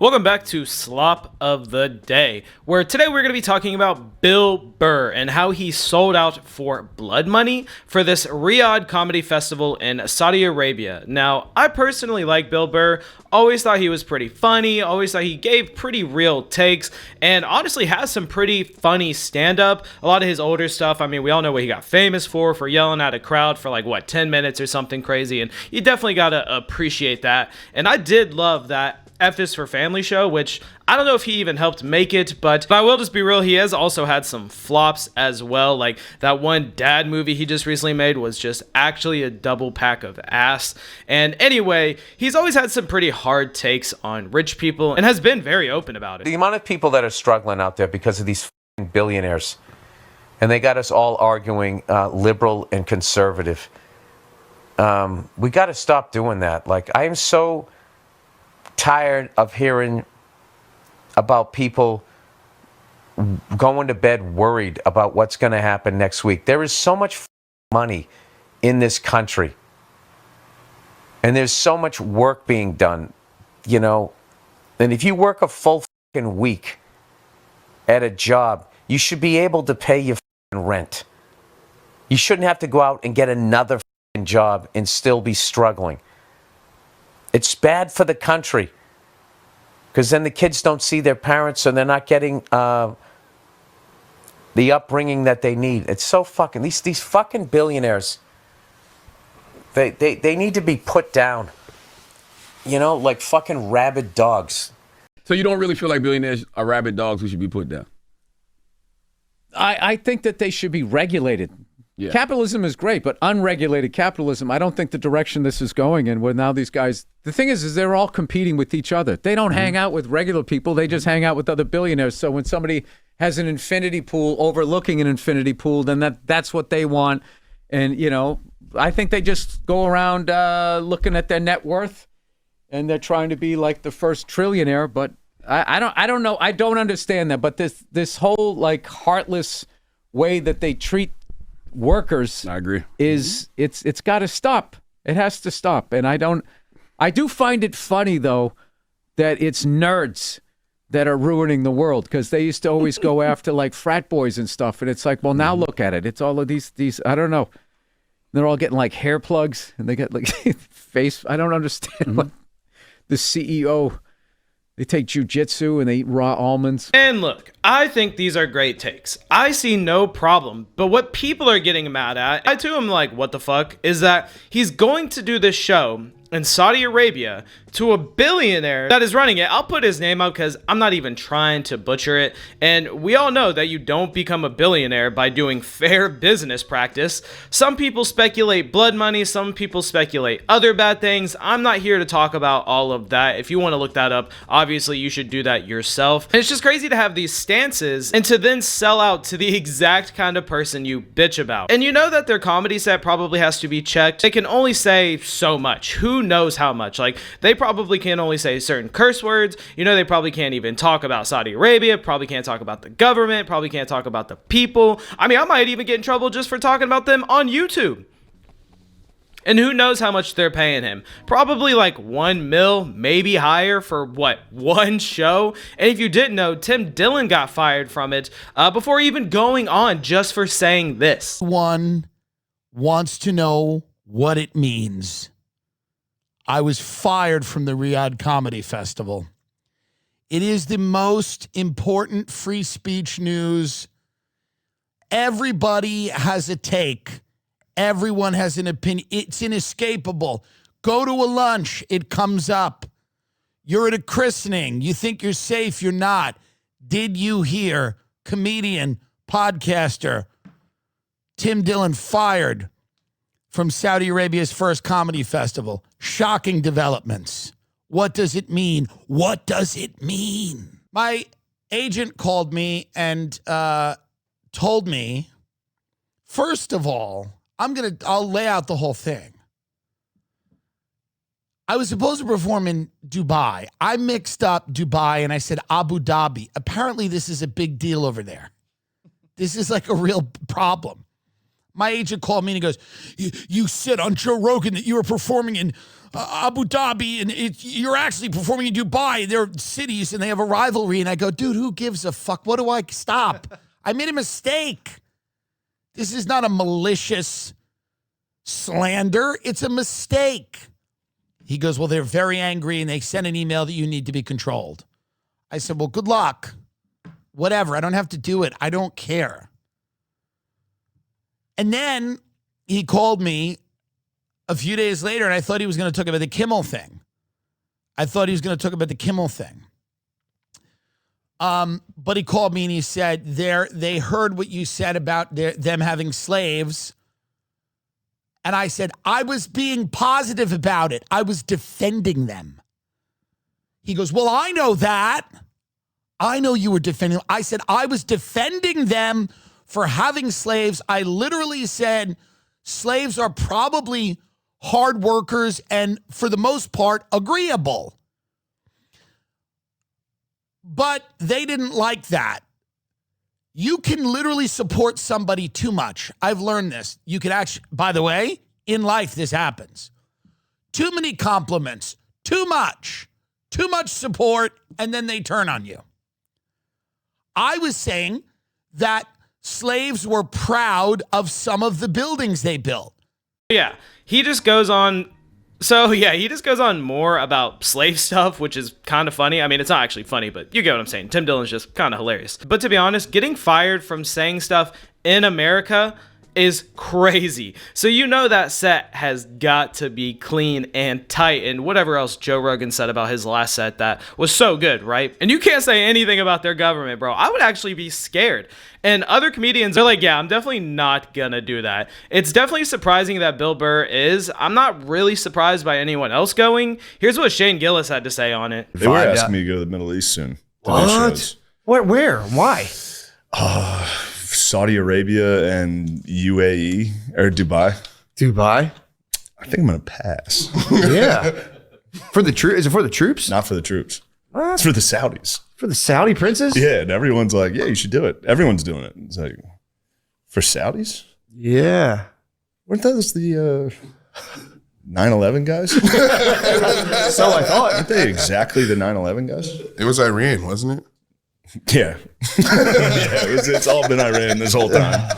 Welcome back to Slop of the Day, where today we're going to be talking about Bill Burr and how he sold out for blood money for this Riyadh comedy festival in Saudi Arabia. Now, I personally like Bill Burr, always thought he was pretty funny, always thought he gave pretty real takes, and honestly has some pretty funny stand-up. A lot of his older stuff, I mean, we all know what he got famous for yelling at a crowd for 10 minutes or something crazy, and you definitely got to appreciate that. And I did love that F is for Family show, which I don't know if he even helped make it, but I will just be real, he has also had some flops as well. Like that one dad movie he just recently made was just actually a double pack of ass. And anyway, he's always had some pretty hard takes on rich people and has been very open about it. The amount of people that are struggling out there because of these f***ing billionaires, and they got us all arguing liberal and conservative. We got to stop doing that. I am so tired of hearing about people going to bed worried about what's going to happen next week. There is so much money in this country, and there's so much work being done, and if you work a full week at a job, you should be able to pay your rent. You shouldn't have to go out and get another job and still be struggling. It's bad for the country because then the kids don't see their parents and they're not getting the upbringing that they need. It's so fucking, these fucking billionaires, they need to be put down, like fucking rabid dogs. So you don't really feel like billionaires are rabid dogs who should be put down? I think that they should be regulated. Yeah. Capitalism is great, but unregulated capitalism, I don't think the direction this is going. And now these guys, the thing is they're all competing with each other. They don't hang out with regular people. They just hang out with other billionaires. So when somebody has an infinity pool overlooking an infinity pool, then that's what they want. And, I think they just go around looking at their net worth, and they're trying to be like the first trillionaire. But I don't know. I don't understand that. But this whole heartless way that they treat workers, I agree, it's got to stop. It has to stop. And I do find it funny though that it's nerds that are ruining the world, because they used to always go after frat boys and stuff, and it's well, now look at it, it's all of these I don't know, they're all getting hair plugs and they get face, I don't understand. The CEO, they take jujitsu and they eat raw almonds. And look, I think these are great takes. I see no problem. But what people are getting mad at, I too am what the fuck, is that he's going to do this show in Saudi Arabia to a billionaire that is running it. I'll put his name out because I'm not even trying to butcher it. And we all know that you don't become a billionaire by doing fair business practice. Some people speculate blood money. Some people speculate other bad things. I'm not here to talk about all of that. If you want to look that up, obviously you should do that yourself. And it's just crazy to have these stances and to then sell out to the exact kind of person you bitch about. And you know that their comedy set probably has to be checked. They can only say so much. Who knows how much? They probably can only say certain curse words. They probably can't even talk about Saudi Arabia, probably can't talk about the government, probably can't talk about the people. I mean, I might even get in trouble just for talking about them on YouTube. And who knows how much they're paying him? Probably $1 million, maybe higher for one show? And if you didn't know, Tim Dillon got fired from it before even going on, just for saying this. One wants to know what it means. I was fired from the Riyadh Comedy Festival. It is the most important free speech news. Everybody has a take. Everyone has an opinion. It's inescapable. Go to a lunch. It comes up. You're at a christening. You think you're safe. You're not. Did you hear comedian, podcaster, Tim Dillon fired from Saudi Arabia's first comedy festival? Shocking developments. What does it mean? What does it mean? My agent called me and told me, first of all, I'll lay out the whole thing. I was supposed to perform in Dubai. I mixed up Dubai and I said Abu Dhabi. Apparently this is a big deal over there. This is a real problem. My agent called me and he goes, you said on Joe Rogan that you were performing in Abu Dhabi, and you're actually performing in Dubai. They're cities, and they have a rivalry. And I go, dude, who gives a fuck? What do I stop? I made a mistake. This is not a malicious slander. It's a mistake. He goes, well, they're very angry, and they sent an email that you need to be controlled. I said, well, good luck. Whatever. I don't have to do it. I don't care. And then he called me a few days later, and I thought he was going to talk about the Kimmel thing. But he called me and he said, they heard what you said about them having slaves. And I said, I was being positive about it. I was defending them. He goes, well, I know that. I know you were defending them. I said, I was defending them for having slaves. I literally said, slaves are probably hard workers and, for the most part, agreeable. But they didn't like that. You can literally support somebody too much. I've learned this. You can actually, by the way, in life, this happens. Too many compliments, too much support, and then they turn on you. I was saying that slaves were proud of some of the buildings they built. Yeah, he just goes on. So, yeah, he just goes on more about slave stuff, which is kind of funny. I mean, it's not actually funny, but you get what I'm saying. Tim Dillon's just kind of hilarious. But to be honest, getting fired from saying stuff in America is crazy. So you know that set has got to be clean and tight, and whatever else Joe Rogan said about his last set that was so good, right? And you can't say anything about their government, bro. I would actually be scared. And other comedians are like, yeah, I'm definitely not gonna do that. It's definitely surprising that Bill Burr is. I'm not really surprised by anyone else going. Here's what Shane Gillis had to say on it. They were asking me to go to the Middle East soon. What? Where? Why? Saudi Arabia and UAE or Dubai. Dubai? I think I'm gonna pass. Yeah. For the troops? Is it for the troops? Not for the troops. What? It's for the Saudis. For the Saudi princes? Yeah, and everyone's like, yeah, you should do it. Everyone's doing it. It's like, for Saudis? Yeah. Weren't those the 9/11 guys? So I thought. Aren't they exactly the 9/11 guys? It was Iran, wasn't it? Yeah. It's all been Iran this whole time.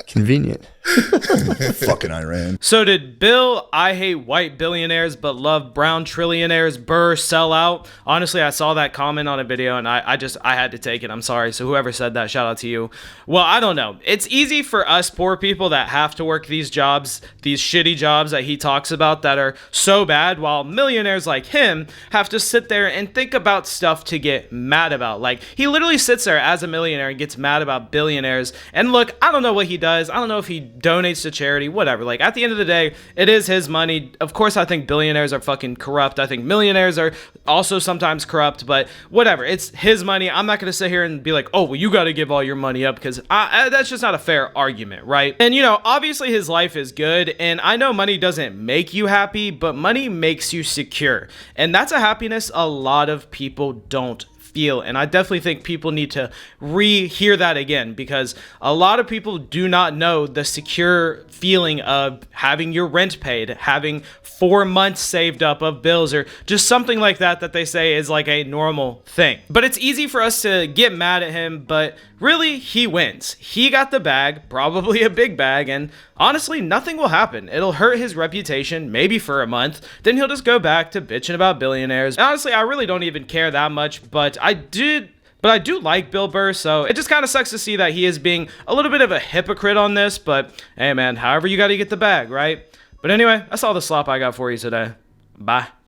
Convenient. Fucking Iran. So did Bill, I hate white billionaires but love brown trillionaires, Burr sell out? Honestly, I saw that comment on a video and I had to take it. I'm sorry. So whoever said that, shout out to you. Well, I don't know. It's easy for us poor people that have to work these jobs, these shitty jobs that he talks about that are so bad, while millionaires like him have to sit there and think about stuff to get mad about. Like, he literally sits there as a millionaire and gets mad about billionaires. And look, I don't know what he does. I don't know if he donates to charity, whatever. Like, at the end of the day, it is his money. Of course, I think billionaires are fucking corrupt. I think millionaires are also sometimes corrupt, but whatever. It's his money. I'm not going to sit here and be like, oh, well, you got to give all your money up, because that's just not a fair argument, right? And, you know, obviously his life is good, and I know money doesn't make you happy, but money makes you secure. And that's a happiness a lot of people don't feel, and I definitely think people need to hear that again, because a lot of people do not know the secure feeling of having your rent paid, having 4 months saved up of bills, or just something like that they say is like a normal thing. But it's easy for us to get mad at him, but really, he wins. He got the bag, probably a big bag, and honestly, nothing will happen. It'll hurt his reputation, maybe for a month, then he'll just go back to bitching about billionaires. And honestly, I really don't even care that much, but I do like Bill Burr, so it just kind of sucks to see that he is being a little bit of a hypocrite on this, but hey man, however you got to get the bag, right? But anyway, that's all the slop I got for you today. Bye.